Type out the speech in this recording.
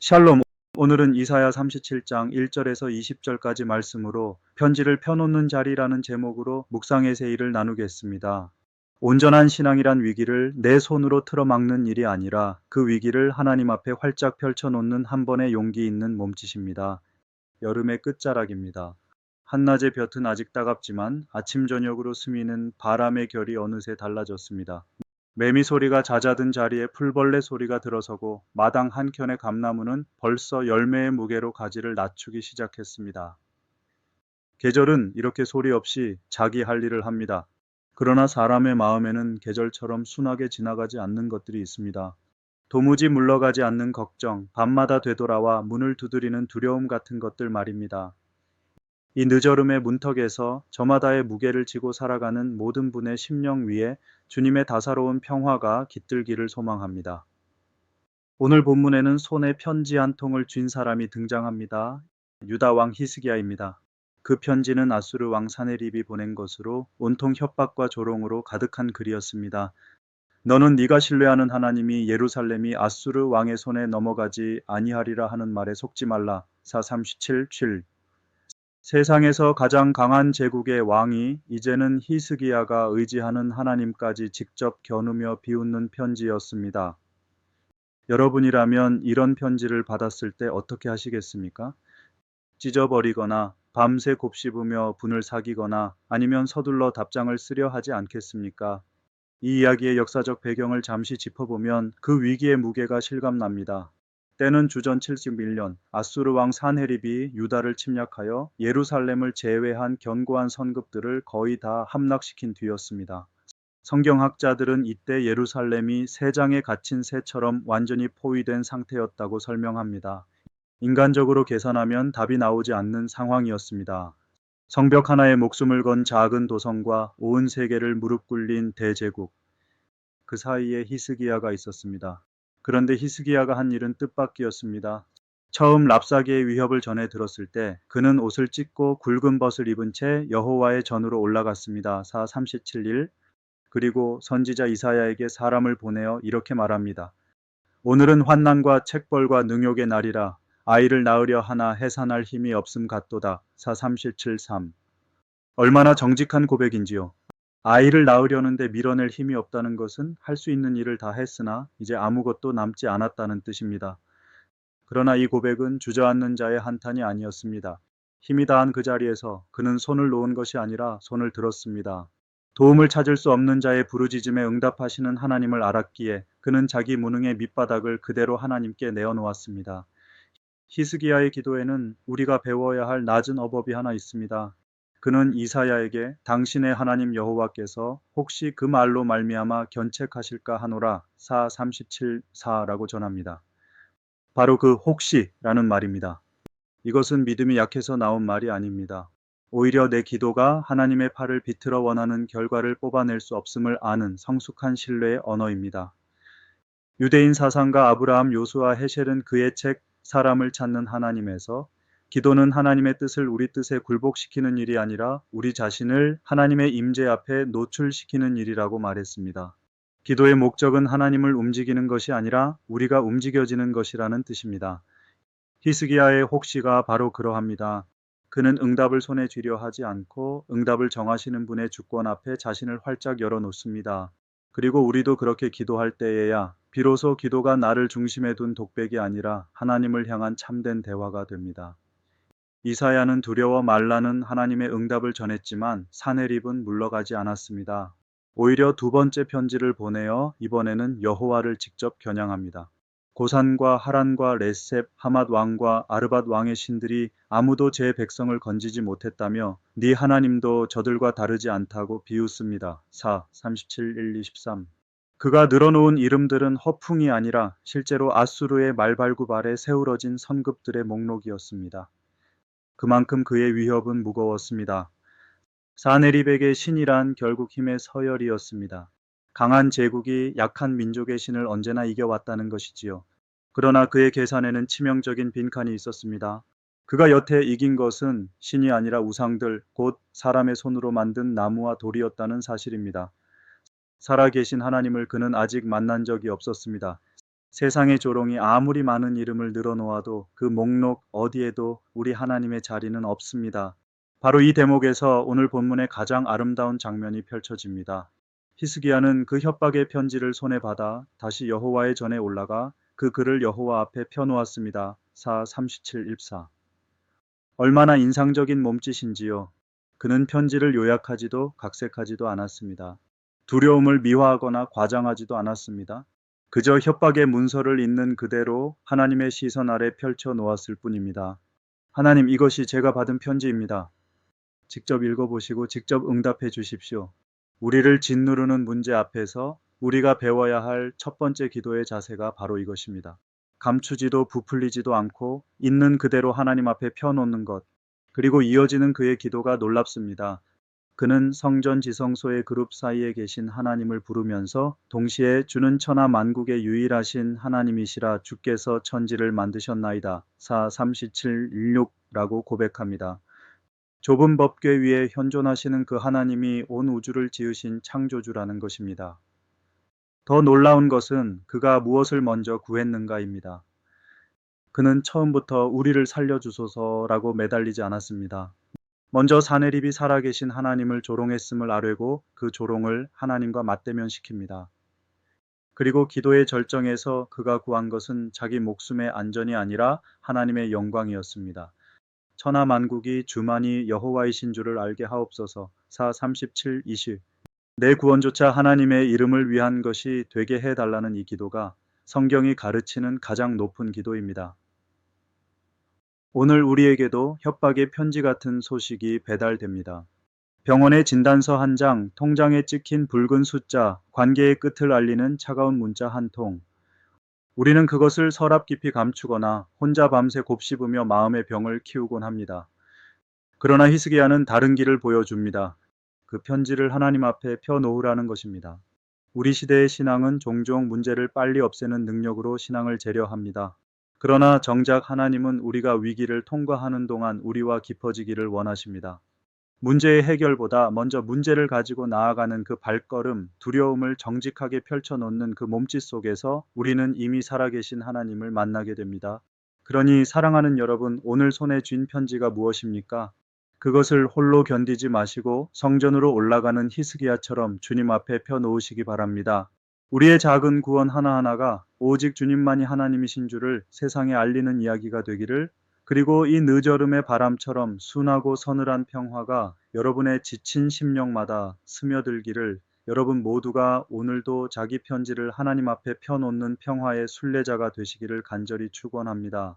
샬롬. 오늘은 이사야 37장 1절에서 20절까지 말씀으로 편지를 펴놓는 자리라는 제목으로 묵상의 세일을 나누겠습니다. 온전한 신앙이란 위기를 내 손으로 틀어막는 일이 아니라 그 위기를 하나님 앞에 활짝 펼쳐놓는 한 번의 용기 있는 몸짓입니다. 여름의 끝자락입니다. 한낮의 볕은 아직 따갑지만 아침 저녁으로 스미는 바람의 결이 어느새 달라졌습니다. 매미 소리가 잦아든 자리에 풀벌레 소리가 들어서고 마당 한켠의 감나무는 벌써 열매의 무게로 가지를 낮추기 시작했습니다. 계절은 이렇게 소리 없이 자기 할 일을 합니다. 그러나 사람의 마음에는 계절처럼 순하게 지나가지 않는 것들이 있습니다. 도무지 물러가지 않는 걱정, 밤마다 되돌아와 문을 두드리는 두려움 같은 것들 말입니다. 이 늦어름의 문턱에서 저마다의 무게를 지고 살아가는 모든 분의 심령 위에 주님의 다사로운 평화가 깃들기를 소망합니다. 오늘 본문에는 손에 편지 한 통을 쥔 사람이 등장합니다. 유다 왕 히스기야입니다. 그 편지는 아수르 왕 사네립이 보낸 것으로 온통 협박과 조롱으로 가득한 글이었습니다. 너는 네가 신뢰하는 하나님이 예루살렘이 아수르 왕의 손에 넘어가지 아니하리라 하는 말에 속지 말라. 4:37-7. 세상에서 가장 강한 제국의 왕이 이제는 히스기야가 의지하는 하나님까지 직접 겨누며 비웃는 편지였습니다. 여러분이라면 이런 편지를 받았을 때 어떻게 하시겠습니까? 찢어버리거나 밤새 곱씹으며 분을 사기거나 아니면 서둘러 답장을 쓰려 하지 않겠습니까? 이 이야기의 역사적 배경을 잠시 짚어보면 그 위기의 무게가 실감납니다. 때는 주전 71년 아수르 왕 산헤립이 유다를 침략하여 예루살렘을 제외한 견고한 성읍들을 거의 다 함락시킨 뒤였습니다. 성경학자들은 이때 예루살렘이 새 장에 갇힌 새처럼 완전히 포위된 상태였다고 설명합니다. 인간적으로 계산하면 답이 나오지 않는 상황이었습니다. 성벽 하나에 목숨을 건 작은 도성과 온 세계를 무릎 꿇린 대제국, 그 사이에 히스기야가 있었습니다. 그런데 히스기야가 한 일은 뜻밖이었습니다. 처음 랍사기의 위협을 전해 들었을 때 그는 옷을 찢고 굵은 벗을 입은 채 여호와의 전으로 올라갔습니다. 4:37일. 그리고 선지자 이사야에게 사람을 보내어 이렇게 말합니다. 오늘은 환난과 책벌과 능욕의 날이라 아이를 낳으려 하나 해산할 힘이 없음 같도다. 4:37-3. 얼마나 정직한 고백인지요. 아이를 낳으려는데 밀어낼 힘이 없다는 것은 할 수 있는 일을 다 했으나 이제 아무것도 남지 않았다는 뜻입니다. 그러나 이 고백은 주저앉는 자의 한탄이 아니었습니다. 힘이 다한 그 자리에서 그는 손을 놓은 것이 아니라 손을 들었습니다. 도움을 찾을 수 없는 자의 부르짖음에 응답하시는 하나님을 알았기에 그는 자기 무능의 밑바닥을 그대로 하나님께 내어놓았습니다. 히스기야의 기도에는 우리가 배워야 할 낮은 어법이 하나 있습니다. 그는 이사야에게 당신의 하나님 여호와께서 혹시 그 말로 말미암아 견책하실까 하노라 4:37-4라고 전합니다. 바로 그 혹시라는 말입니다. 이것은 믿음이 약해서 나온 말이 아닙니다. 오히려 내 기도가 하나님의 팔을 비틀어 원하는 결과를 뽑아낼 수 없음을 아는 성숙한 신뢰의 언어입니다. 유대인 사상가 아브라함 요수아 헤셸은 그의 책 사람을 찾는 하나님에서 기도는 하나님의 뜻을 우리 뜻에 굴복시키는 일이 아니라 우리 자신을 하나님의 임재 앞에 노출시키는 일이라고 말했습니다. 기도의 목적은 하나님을 움직이는 것이 아니라 우리가 움직여지는 것이라는 뜻입니다. 히스기야의 혹시가 바로 그러합니다. 그는 응답을 손에 쥐려 하지 않고 응답을 정하시는 분의 주권 앞에 자신을 활짝 열어놓습니다. 그리고 우리도 그렇게 기도할 때에야 비로소 기도가 나를 중심에 둔 독백이 아니라 하나님을 향한 참된 대화가 됩니다. 이사야는 두려워 말라는 하나님의 응답을 전했지만 사네립은 물러가지 않았습니다. 오히려 두 번째 편지를 보내어 이번에는 여호와를 직접 겨냥합니다. 고산과 하란과 레셉, 하맛 왕과 아르밧 왕의 신들이 아무도 제 백성을 건지지 못했다며 네 하나님도 저들과 다르지 않다고 비웃습니다. 4:37-1-23. 그가 늘어놓은 이름들은 허풍이 아니라 실제로 아수르의 말발굽 아래 세우러진 성읍들의 목록이었습니다. 그만큼 그의 위협은 무거웠습니다. 사네립에게 신이란 결국 힘의 서열이었습니다. 강한 제국이 약한 민족의 신을 언제나 이겨왔다는 것이지요. 그러나 그의 계산에는 치명적인 빈칸이 있었습니다. 그가 여태 이긴 것은 신이 아니라 우상들, 곧 사람의 손으로 만든 나무와 돌이었다는 사실입니다. 살아계신 하나님을 그는 아직 만난 적이 없었습니다. 세상의 조롱이 아무리 많은 이름을 늘어놓아도 그 목록 어디에도 우리 하나님의 자리는 없습니다. 바로 이 대목에서 오늘 본문의 가장 아름다운 장면이 펼쳐집니다. 히스기야는 그 협박의 편지를 손에 받아 다시 여호와의 전에 올라가 그 글을 여호와 앞에 펴놓았습니다. 4:37-14. 얼마나 인상적인 몸짓인지요. 그는 편지를 요약하지도 각색하지도 않았습니다. 두려움을 미화하거나 과장하지도 않았습니다. 그저 협박의 문서를 있는 그대로 하나님의 시선 아래 펼쳐 놓았을 뿐입니다. 하나님, 이것이 제가 받은 편지입니다. 직접 읽어보시고 직접 응답해 주십시오. 우리를 짓누르는 문제 앞에서 우리가 배워야 할 첫 번째 기도의 자세가 바로 이것입니다. 감추지도 부풀리지도 않고 있는 그대로 하나님 앞에 펴놓는 것. 그리고 이어지는 그의 기도가 놀랍습니다. 그는 성전 지성소의 그룹 사이에 계신 하나님을 부르면서 동시에 주는 천하 만국의 유일하신 하나님이시라 주께서 천지를 만드셨나이다. 4:37-16라고 고백합니다. 좁은 법궤 위에 현존하시는 그 하나님이 온 우주를 지으신 창조주라는 것입니다. 더 놀라운 것은 그가 무엇을 먼저 구했는가입니다. 그는 처음부터 우리를 살려주소서라고 매달리지 않았습니다. 먼저 사내립이 살아계신 하나님을 조롱했음을 아뢰고 그 조롱을 하나님과 맞대면시킵니다. 그리고 기도의 절정에서 그가 구한 것은 자기 목숨의 안전이 아니라 하나님의 영광이었습니다. 천하 만국이 주만이 여호와이신 줄을 알게 하옵소서. 4:37-20. 내 구원조차 하나님의 이름을 위한 것이 되게 해달라는 이 기도가 성경이 가르치는 가장 높은 기도입니다. 오늘 우리에게도 협박의 편지 같은 소식이 배달됩니다. 병원의 진단서 한 장, 통장에 찍힌 붉은 숫자, 관계의 끝을 알리는 차가운 문자 한 통. 우리는 그것을 서랍 깊이 감추거나 혼자 밤새 곱씹으며 마음의 병을 키우곤 합니다. 그러나 히스기야는 다른 길을 보여줍니다. 그 편지를 하나님 앞에 펴놓으라는 것입니다. 우리 시대의 신앙은 종종 문제를 빨리 없애는 능력으로 신앙을 재려합니다. 그러나 정작 하나님은 우리가 위기를 통과하는 동안 우리와 깊어지기를 원하십니다. 문제의 해결보다 먼저 문제를 가지고 나아가는 그 발걸음, 두려움을 정직하게 펼쳐놓는 그 몸짓 속에서 우리는 이미 살아계신 하나님을 만나게 됩니다. 그러니 사랑하는 여러분, 오늘 손에 쥔 편지가 무엇입니까? 그것을 홀로 견디지 마시고 성전으로 올라가는 히스기야처럼 주님 앞에 펴놓으시기 바랍니다. 우리의 작은 구원 하나하나가 오직 주님만이 하나님이신 줄을 세상에 알리는 이야기가 되기를, 그리고 이 늦어름의 바람처럼 순하고 서늘한 평화가 여러분의 지친 심령마다 스며들기를, 여러분 모두가 오늘도 자기 편지를 하나님 앞에 펴놓는 평화의 순례자가 되시기를 간절히 축원합니다.